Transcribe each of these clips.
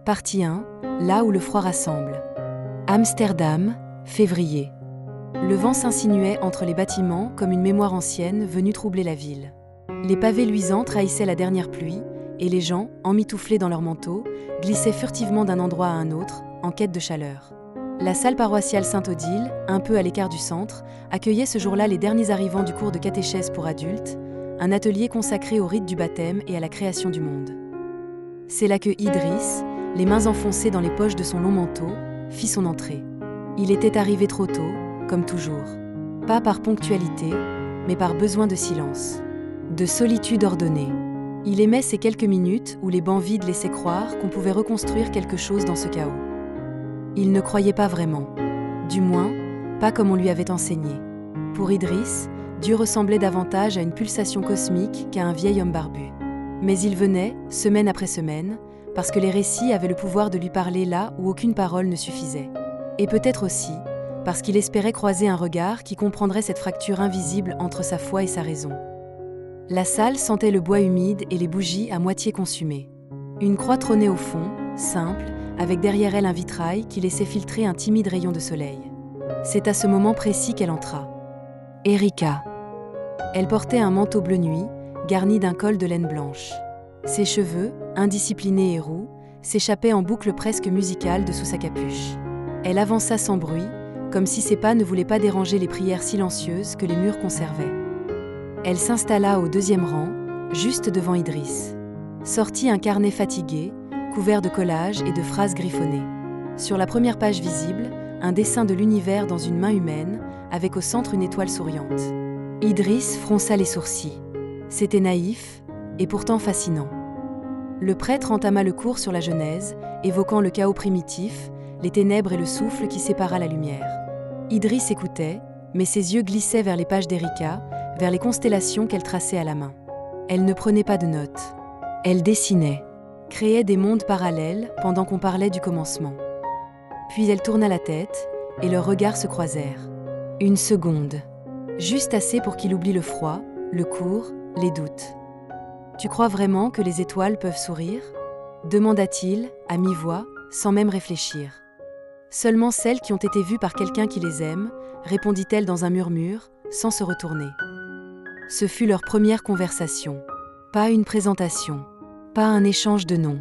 Partie 1, là où le froid rassemble. Amsterdam, février. Le vent s'insinuait entre les bâtiments comme une mémoire ancienne venue troubler la ville. Les pavés luisants trahissaient la dernière pluie, et les gens, emmitouflés dans leurs manteaux, glissaient furtivement d'un endroit à un autre, en quête de chaleur. La salle paroissiale Sainte-Odile, un peu à l'écart du centre, accueillait ce jour-là les derniers arrivants du cours de catéchèse pour adultes, un atelier consacré au rite du baptême et à la création du monde. C'est là que Idriss, les mains enfoncées dans les poches de son long manteau, fit son entrée. Il était arrivé trop tôt, comme toujours. Pas par ponctualité, mais par besoin de silence. De solitude ordonnée. Il aimait ces quelques minutes où les bancs vides laissaient croire qu'on pouvait reconstruire quelque chose dans ce chaos. Il ne croyait pas vraiment. Du moins, pas comme on lui avait enseigné. Pour Idriss, Dieu ressemblait davantage à une pulsation cosmique qu'à un vieil homme barbu. Mais il venait, semaine après semaine, parce que les récits avaient le pouvoir de lui parler là où aucune parole ne suffisait. Et peut-être aussi, parce qu'il espérait croiser un regard qui comprendrait cette fracture invisible entre sa foi et sa raison. La salle sentait le bois humide et les bougies à moitié consumées. Une croix trônait au fond, simple, avec derrière elle un vitrail qui laissait filtrer un timide rayon de soleil. C'est à ce moment précis qu'elle entra. Erika. Elle portait un manteau bleu nuit, garni d'un col de laine blanche. Ses cheveux, indisciplinés et roux, s'échappaient en boucles presque musicales de sous sa capuche. Elle avança sans bruit, comme si ses pas ne voulaient pas déranger les prières silencieuses que les murs conservaient. Elle s'installa au deuxième rang, juste devant Idriss. Sortit un carnet fatigué, couvert de collages et de phrases griffonnées. Sur la première page visible, un dessin de l'univers dans une main humaine, avec au centre une étoile souriante. Idriss fronça les sourcils. C'était naïf, et pourtant fascinant. Le prêtre entama le cours sur la Genèse, évoquant le chaos primitif, les ténèbres et le souffle qui sépara la lumière. Idriss écoutait, mais ses yeux glissaient vers les pages d'Erika, vers les constellations qu'elle traçait à la main. Elle ne prenait pas de notes. Elle dessinait, créait des mondes parallèles pendant qu'on parlait du commencement. Puis elle tourna la tête, et leurs regards se croisèrent. Une seconde. Juste assez pour qu'il oublie le froid, le cours, les doutes. « Tu crois vraiment que les étoiles peuvent sourire ?» demanda-t-il, à mi-voix, sans même réfléchir. « Seulement celles qui ont été vues par quelqu'un qui les aime, » répondit-elle dans un murmure, sans se retourner. Ce fut leur première conversation. Pas une présentation, pas un échange de noms,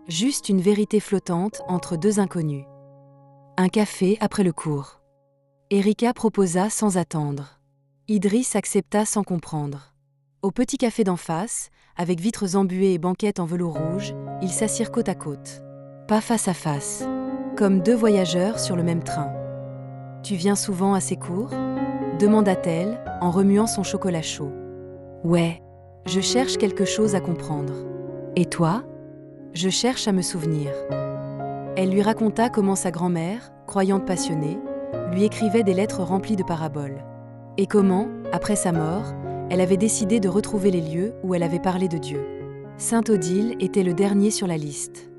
juste une vérité flottante entre deux inconnus. Un café après le cours. Erika proposa sans attendre. Idriss accepta sans comprendre. Au petit café d'en face, avec vitres embuées et banquettes en velours rouge, ils s'assirent côte à côte. Pas face à face, comme deux voyageurs sur le même train. « Tu viens souvent à ces cours ?» demanda-t-elle, en remuant son chocolat chaud. « Ouais, je cherche quelque chose à comprendre. Et toi ?» ? « Je cherche à me souvenir. » Elle lui raconta comment sa grand-mère, croyante passionnée, lui écrivait des lettres remplies de paraboles. Et comment, après sa mort, elle avait décidé de retrouver les lieux où elle avait parlé de Dieu. Sainte-Odile était le dernier sur la liste.